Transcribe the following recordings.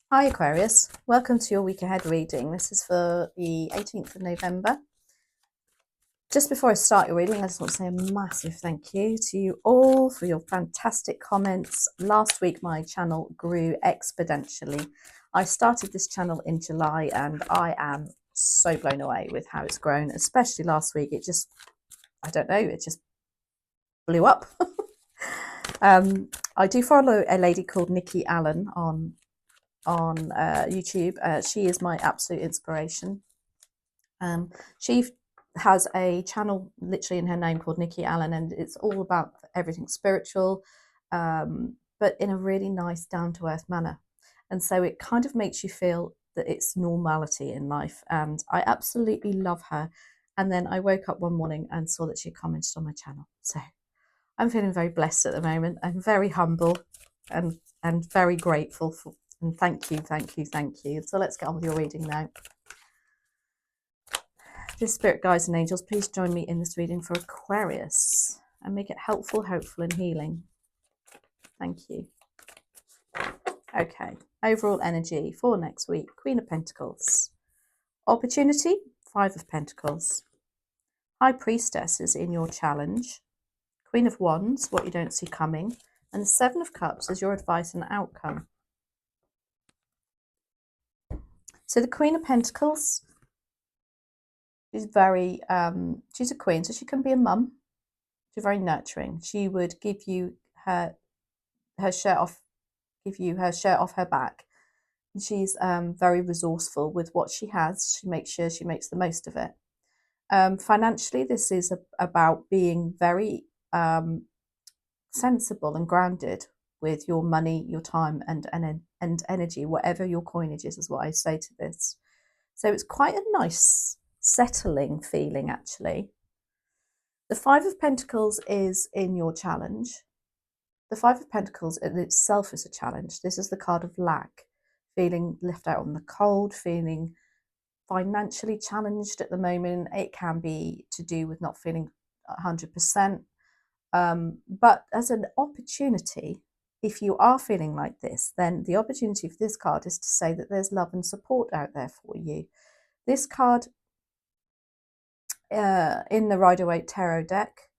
Hi Aquarius, welcome to your week ahead reading. This is for the 18th of November. Just before I start your reading, I just want to say a massive thank you to you all for your fantastic comments. Last week my channel grew exponentially. I started this channel in July and I am so blown away with how it's grown, especially last week. It just, I don't know, it just blew up. I do follow a lady called Nikki Allen on YouTube. She is my absolute inspiration. She has a channel literally in her name called Nikki Allen, and it's all about everything spiritual, but in a really nice, down-to-earth manner. And so it kind of makes you feel that it's normality in life. And I absolutely love her. And then I woke up one morning and saw that she commented on my channel. So I'm feeling very blessed at the moment. I'm very humble and very grateful for, and thank you, thank you, thank you. So let's get on with your reading now. Dear Spirit, Guides and Angels, please join me in this reading for Aquarius and make it helpful, hopeful and healing. Thank you. Okay, overall energy for next week. Queen of Pentacles. Opportunity, Five of Pentacles. High Priestess is in your challenge. Queen of Wands, what you don't see coming. And the Seven of Cups is your advice and outcome. So the Queen of Pentacles, she's very, she's a queen, so she can be a mum. She's very nurturing. She would give you her shirt off, give you her shirt off her back. And she's very resourceful with what she has. She makes sure she makes the most of it. Financially, this is about being very sensible and grounded with your money, your time, and energy, whatever your coinage is what I say to this. So it's quite a nice, settling feeling, actually. The Five of Pentacles is in your challenge. The Five of Pentacles in itself is a challenge. This is the card of lack, feeling left out on the cold, feeling financially challenged at the moment. It can be to do with not feeling 100%. But as an opportunity, if you are feeling like this, then the opportunity for this card is to say that there's love and support out there for you. This card in the Rider-Waite Tarot deck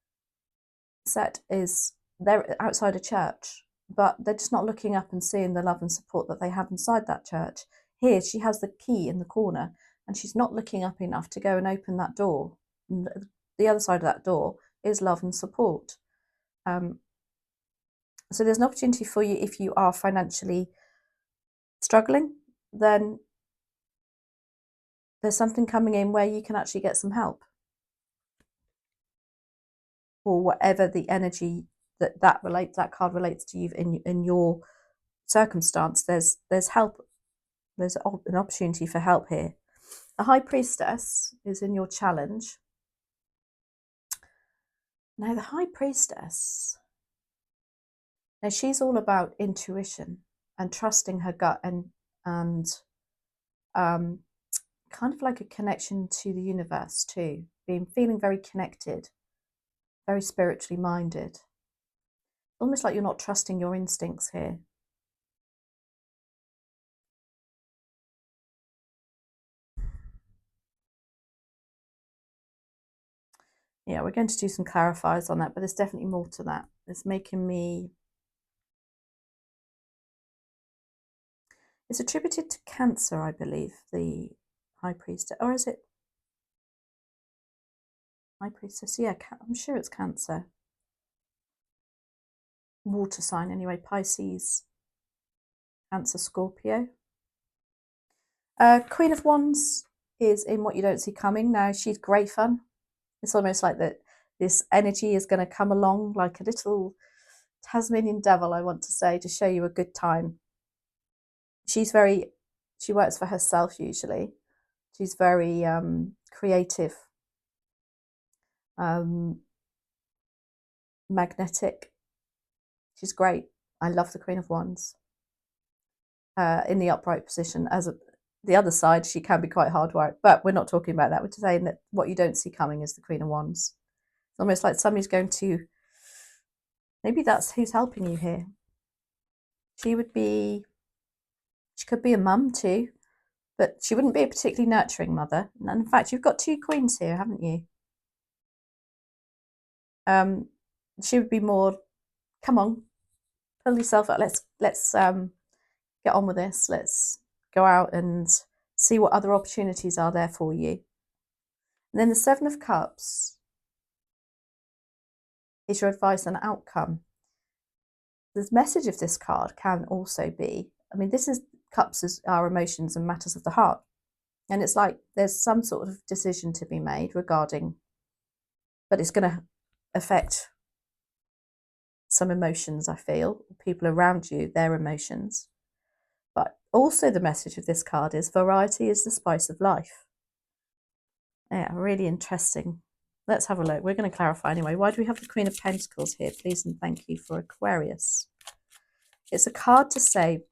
set is they're outside a church, but they're just not looking up and seeing the love and support that they have inside that church. Here, she has the key in the corner, and she's not looking up enough to go and open that door. And the other side of that door is love and support. So there's an opportunity for you if you are financially struggling, then there's something coming in where you can actually get some help. Or whatever the energy that card relates to you in your circumstance, there's help. There's an opportunity for help here. The High Priestess is in your challenge. Now the High Priestess, now she's all about intuition and trusting her gut and kind of like a connection to the universe too, feeling very connected, very spiritually minded. Almost like you're not trusting your instincts here. Yeah, we're going to do some clarifiers on that, but there's definitely more to that. It's making me... It's attributed to Cancer, I believe, the High Priestess. Or is it High Priestess? Yeah, I'm sure it's Cancer. Water sign, anyway. Pisces, Cancer, Scorpio. Queen of Wands is in What You Don't See Coming. Now, she's great fun. It's almost like that this energy is going to come along like a little Tasmanian devil, I want to say, to show you a good time. She works for herself usually. She's very creative, magnetic. She's great. I love the Queen of Wands. In the upright position. The other side, she can be quite hard work, but we're not talking about that. We're saying that what you don't see coming is the Queen of Wands. It's almost like somebody's going to... Maybe that's who's helping you here. She could be a mum too, but she wouldn't be a particularly nurturing mother. And in fact, you've got 2 queens here, haven't you? She would be more, come on, pull yourself up. Let's get on with this. Let's go out and see what other opportunities are there for you. And then the 7 of Cups is your advice and outcome. The message of this card can also be, I mean, this is Cups as our emotions and matters of the heart. And it's like there's some sort of decision to be made regarding, but it's going to affect some emotions, I feel, people around you, their emotions. But also the message of this card is variety is the spice of life. Yeah, really interesting. Let's have a look. We're going to clarify anyway. Why do we have the Queen of Pentacles here? Please and thank you for Aquarius. It's a card to say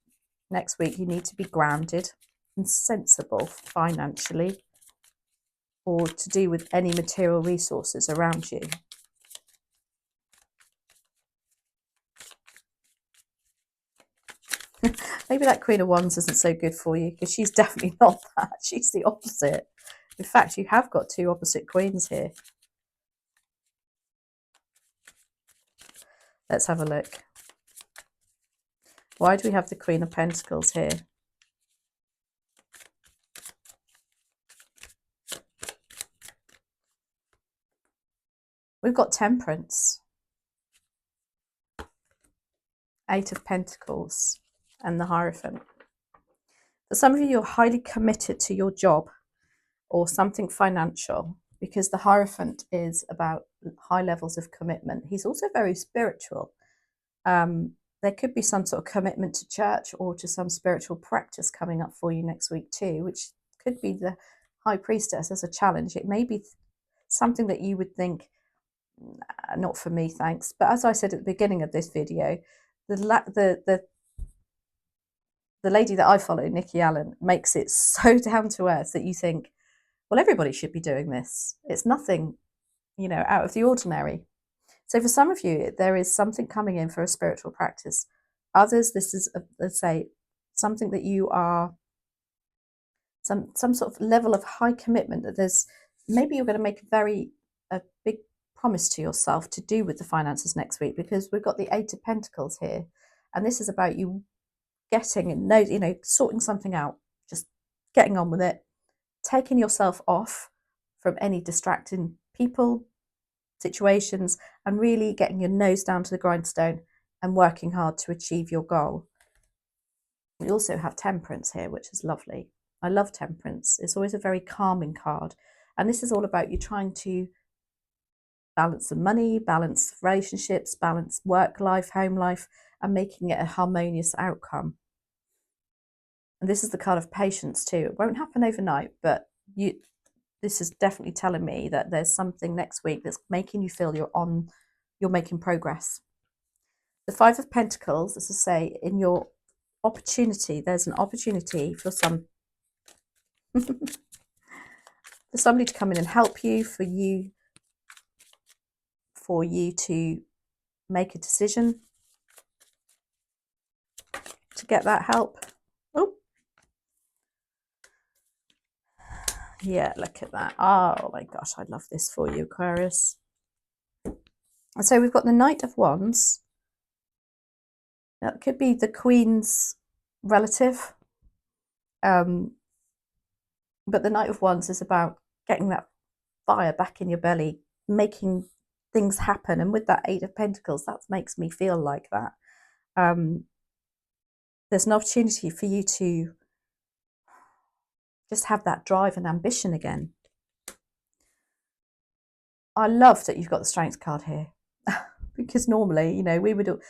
next week you need to be grounded and sensible financially or to do with any material resources around you. Maybe that Queen of Wands isn't so good for you because she's definitely not that. She's the opposite. In fact, you have got 2 opposite queens here. Let's have a look. Why do we have the Queen of Pentacles here? We've got Temperance, 8 of Pentacles, and the Hierophant. For some of you, you're highly committed to your job or something financial because the Hierophant is about high levels of commitment. He's also very spiritual. There could be some sort of commitment to church or to some spiritual practice coming up for you next week too, which could be the High Priestess as a challenge. It may be something that you would think, not for me, thanks. But as I said at the beginning of this video, the lady that I follow, Nikki Allen, makes it so down to earth that you think, well, everybody should be doing this. It's nothing, out of the ordinary. So for some of you, there is something coming in for a spiritual practice. Others, this is, let's say, something that you are, some sort of level of high commitment that there's, maybe you're going to make a big promise to yourself to do with the finances next week, because we've got the 8 of Pentacles here. And this is about you getting and sorting something out, just getting on with it, taking yourself off from any distracting people, situations, and really getting your nose down to the grindstone and working hard to achieve your goal. We also have Temperance here, which is lovely. I love Temperance. It's always a very calming card. And this is all about you trying to balance the money, balance relationships, balance work life, home life, and making it a harmonious outcome. And this is the card of patience too. It won't happen overnight, but this is definitely telling me that there's something next week that's making you feel you're making progress. The 5 of Pentacles, as I say, in your opportunity, there's an opportunity for somebody to come in and help you, for you to make a decision to get that help. Oh, yeah, look at that. Oh my gosh, I love this for you, Aquarius. And so we've got the Knight of Wands. That could be the Queen's relative. But the Knight of Wands is about getting that fire back in your belly, making things happen. And with that 8 of Pentacles, that makes me feel like that. There's an opportunity for you to just have that drive and ambition again. I love that you've got the Strength card here because normally, we would,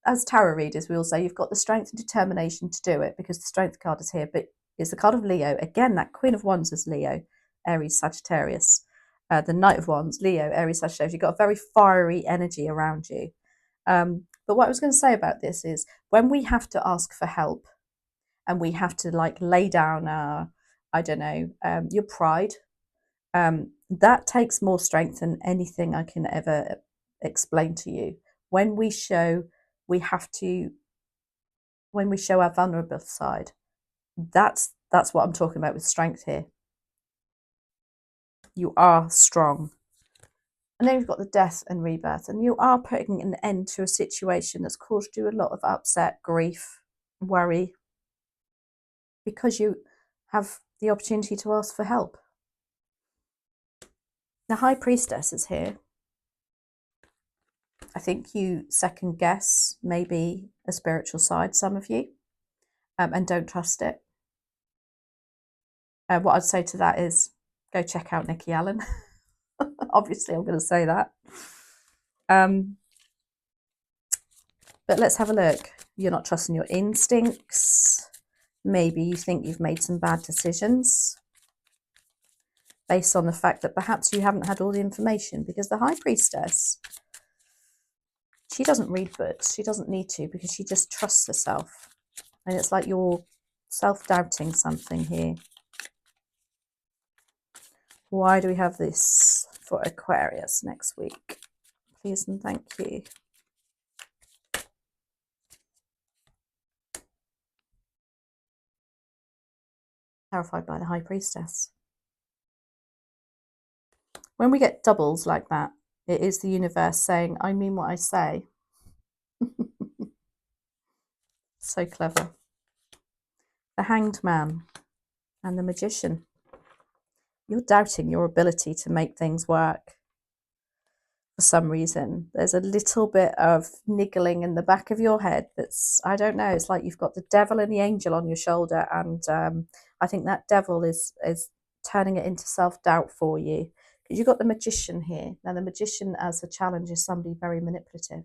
as tarot readers, we all say you've got the strength and determination to do it because the Strength card is here, but it's the card of Leo. Again, that Queen of Wands is Leo, Aries, Sagittarius. The Knight of Wands, Leo, Aries, Sagittarius. You've got a very fiery energy around you. But what I was going to say about this is when we have to ask for help and we have to lay down your pride, that takes more strength than anything I can ever explain to you. When we show our vulnerable side, That's what I'm talking about with strength here. You are strong. And then you've got the death and rebirth, and you are putting an end to a situation that's caused you a lot of upset, grief, worry, because you have the opportunity to ask for help. The High Priestess is here. I think you second guess maybe a spiritual side, some of you, and don't trust it. What I'd say to that is go check out Nikki Allen. Obviously, I'm going to say that. But let's have a look. You're not trusting your instincts. Maybe you think you've made some bad decisions based on the fact that perhaps you haven't had all the information, because the High Priestess, she doesn't read books. She doesn't need to, because she just trusts herself. And it's like you're self-doubting something here. Why do we have this for Aquarius next week? Please and thank you. Clarified by the High Priestess. When we get doubles like that, it is the universe saying, I mean what I say. So clever. The Hanged Man and the Magician. You're doubting your ability to make things work for some reason. There's a little bit of niggling in the back of your head that's, I don't know, it's like you've got the devil and the angel on your shoulder, and I think that devil is turning it into self-doubt for you. Because you've got the Magician here. Now, the Magician as a challenge is somebody very manipulative.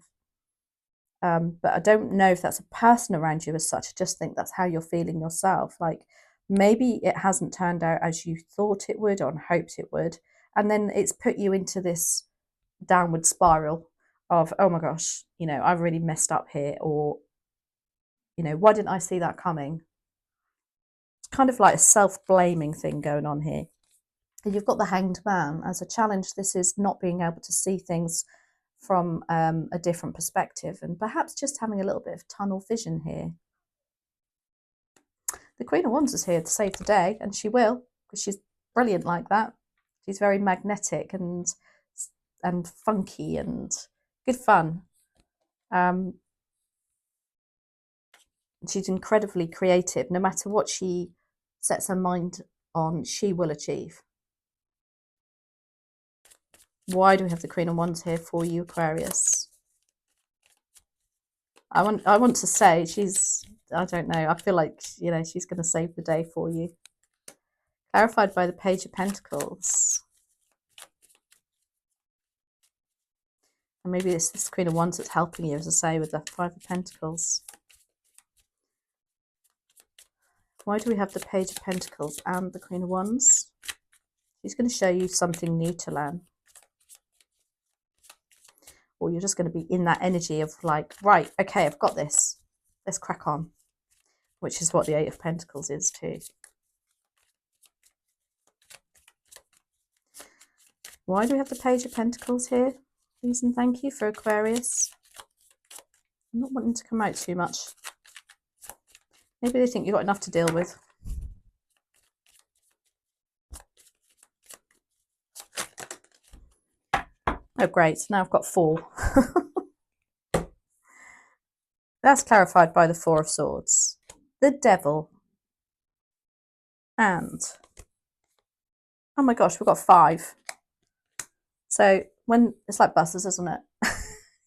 But I don't know if that's a person around you as such. I just think that's how you're feeling yourself. Like, maybe it hasn't turned out as you thought it would or hoped it would. And then it's put you into this downward spiral of, oh my gosh, you know, I've really messed up here. Or, you know, why didn't I see that coming? It's kind of like a self-blaming thing going on here. And you've got the Hanged Man as a challenge. This is not being able to see things from a different perspective, and perhaps just having a little bit of tunnel vision here. The Queen of Wands is here to save the day, and she will, because she's brilliant like that. She's very magnetic and funky and good fun. She's incredibly creative. No matter what she sets her mind on, she will achieve. Why do we have the Queen of Wands here for you, Aquarius? I want to say she's, I don't know, I feel like, you know, she's going to save the day for you. Clarified by the Page of Pentacles. And maybe it's this Queen of Wands that's helping you, as I say, with the Five of Pentacles. Why do we have the Page of Pentacles and the Queen of Wands? She's going to show you something new to learn. Or you're just going to be in that energy of like, right, okay, I've got this. Let's crack on. Which is what the Eight of Pentacles is too. Why do we have the Page of Pentacles here? Please and thank you for Aquarius. I'm not wanting to come out too much. Maybe they think you've got enough to deal with. Oh, great. Now I've got 4. That's clarified by the Four of Swords. The Devil. And, oh my gosh, we've got 5. So when it's like buses, isn't it?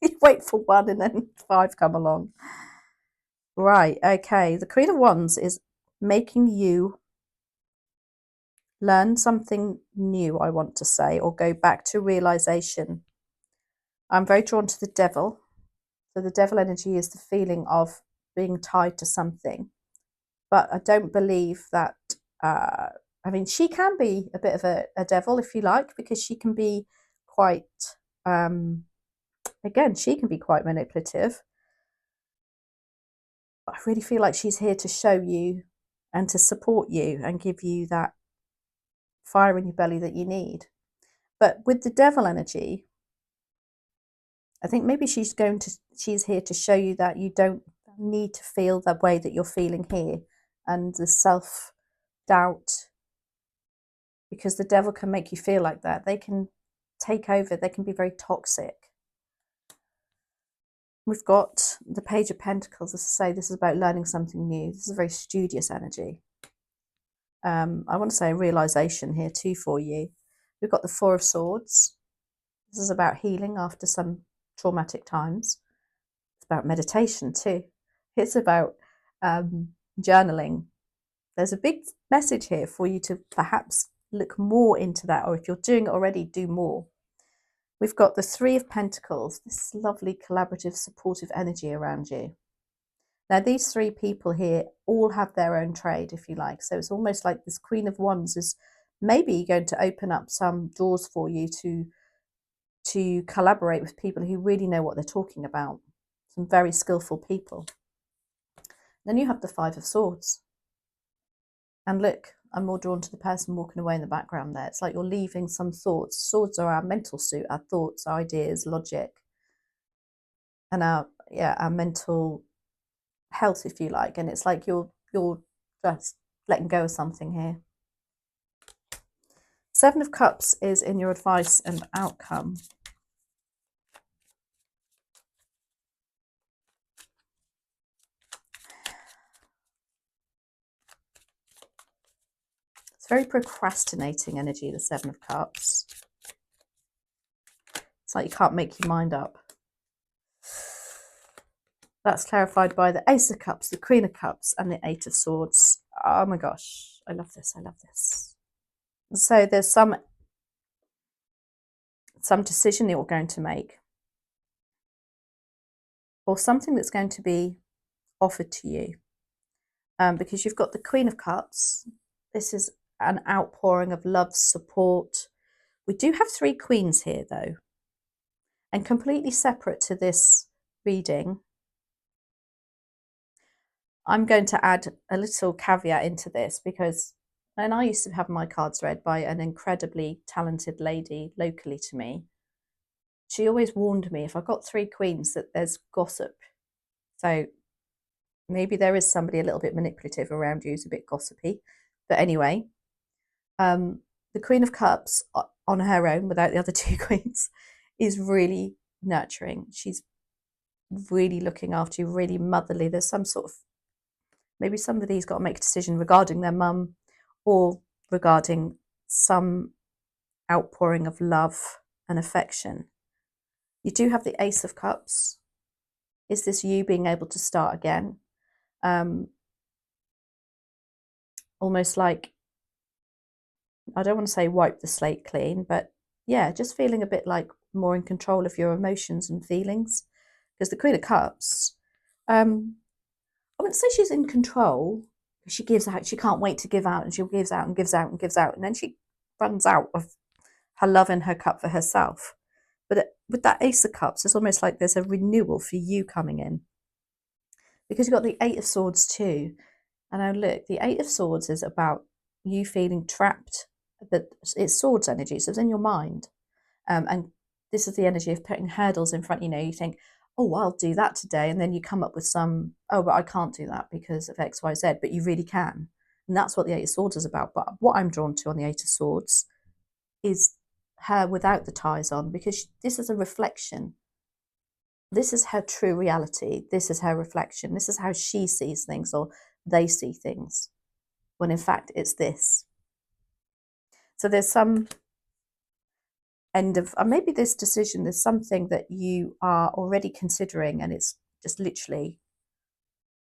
You wait for 1 and then 5 come along. Right, okay. The Queen of Wands is making you learn something new, I want to say, or go back to realization. I'm very drawn to the Devil. So the Devil energy is the feeling of being tied to something. But I don't believe that, I mean, she can be a bit of a devil, if you like, because she can be quite, again, she can be quite manipulative. But I really feel like she's here to show you and to support you and give you that fire in your belly that you need. But with the Devil energy, I think maybe she's here to show you that you don't need to feel the way that you're feeling here. and the self-doubt, because the devil can make you feel like that. They can take over. They can be very toxic. We've got the Page of Pentacles. As I say, this is about learning something new. This is a very studious energy. I want to say a realization here too for you. We've got the Four of Swords. This is about healing after some traumatic times. It's about meditation too. It's about journaling. There's a big message here for you to perhaps look more into that, or if you're doing it already, do more. We've got the Three of Pentacles, this lovely collaborative, supportive energy around you. Now, these three people here all have their own trade, if you like. So it's almost like this Queen of Wands is maybe going to open up some doors for you to collaborate with people who really know what they're talking about. Some very skillful people. Then you have the Five of Swords. And look, I'm more drawn to the person walking away in the background there. It's like you're leaving some thoughts. Swords are our mental suit, our thoughts, our ideas, logic, and our mental health, if you like. And it's like you're just letting go of something here. Seven of Cups is in your advice and outcome. It's very procrastinating energy, the Seven of Cups. It's like you can't make your mind up. That's clarified by the Ace of Cups, the Queen of Cups, and the Eight of Swords. Oh my gosh, I love this, I love this. So there's some decision that you're going to make, or something that's going to be offered to you. Because you've got the Queen of Cups. This is an outpouring of love, support. We do have three queens here, though. And completely separate to this reading, I'm going to add a little caveat into this, because when I used to have my cards read by an incredibly talented lady locally to me, she always warned me if I got three queens that there's gossip. So maybe there is somebody a little bit manipulative around you who's a bit gossipy. But anyway, the Queen of Cups on her own, without the other two queens, is really nurturing. She's really looking after you, really motherly. There's some sort of, maybe somebody's got to make a decision regarding their mum, or regarding some outpouring of love and affection. You do have the Ace of Cups. Is this you being able to start again? Almost like, I don't want to say wipe the slate clean, but yeah, just feeling a bit like more in control of your emotions and feelings. Because the Queen of Cups, I wouldn't say she's in control. She gives out, she can't wait to give out, and she gives out and gives out and gives out, and then she runs out of her love in her cup for herself. But with that Ace of Cups, it's almost like there's a renewal for you coming in. Because you've got the Eight of Swords too. And now look, the Eight of Swords is about you feeling trapped. That it's swords energy, so it's in your mind. And this is the energy of putting hurdles in front. You know, you think, oh, I'll do that today. And then you come up with some, oh, but I can't do that because of X, Y, Z, but you really can. And that's what the Eight of Swords is about. But what I'm drawn to on the Eight of Swords is her without the ties on, because this is a reflection. This is her true reality. This is her reflection. This is how she sees things, or they see things, when in fact it's this. So there's some end of, or maybe this decision, there's something that you are already considering, and it's just literally,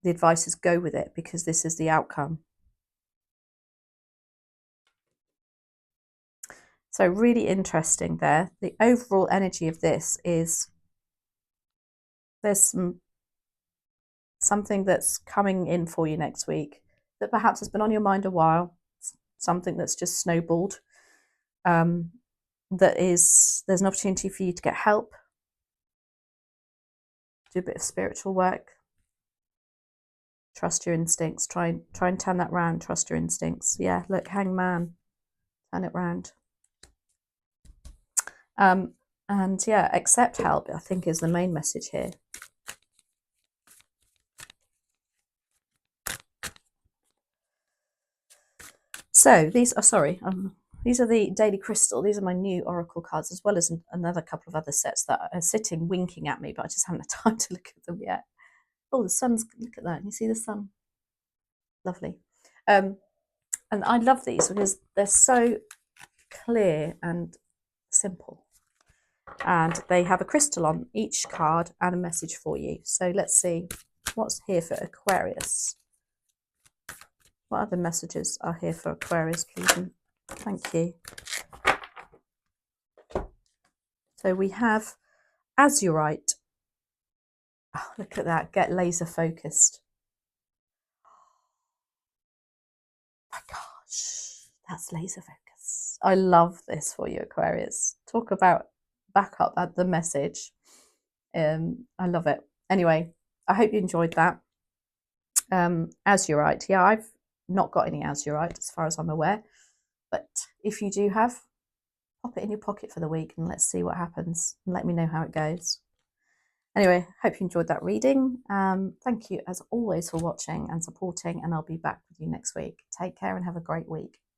the advice is go with it, because this is the outcome. So really interesting there. The overall energy of this is there's something that's coming in for you next week that perhaps has been on your mind a while, something that's just snowballed. There's an opportunity for you to get help, do a bit of spiritual work, trust your instincts, try and turn that round, trust your instincts. Yeah, look, Hangman, turn it round. And yeah, accept help, I think, is the main message here. So these are, sorry, these are the Daily Crystal. These are my new Oracle cards, as well as another couple of other sets that are sitting winking at me, but I just haven't had time to look at them yet. Oh, the sun's, look at that. You see the sun? Lovely. And I love these because they're so clear and simple. And they have a crystal on each card and a message for you. So let's see what's here for Aquarius. What other messages are here for Aquarius, please? Thank you. So we have azurite. Oh, look at that. Get laser focused. Oh my gosh, that's laser focus. I love this for you, Aquarius. Talk about back up at the message. I love it. Anyway, I hope you enjoyed that. Azurite. Yeah, I've not got any azurite as far as I'm aware. But if you do have, pop it in your pocket for the week and let's see what happens. And let me know how it goes. Anyway, hope you enjoyed that reading. Thank you as always for watching and supporting, and I'll be back with you next week. Take care and have a great week.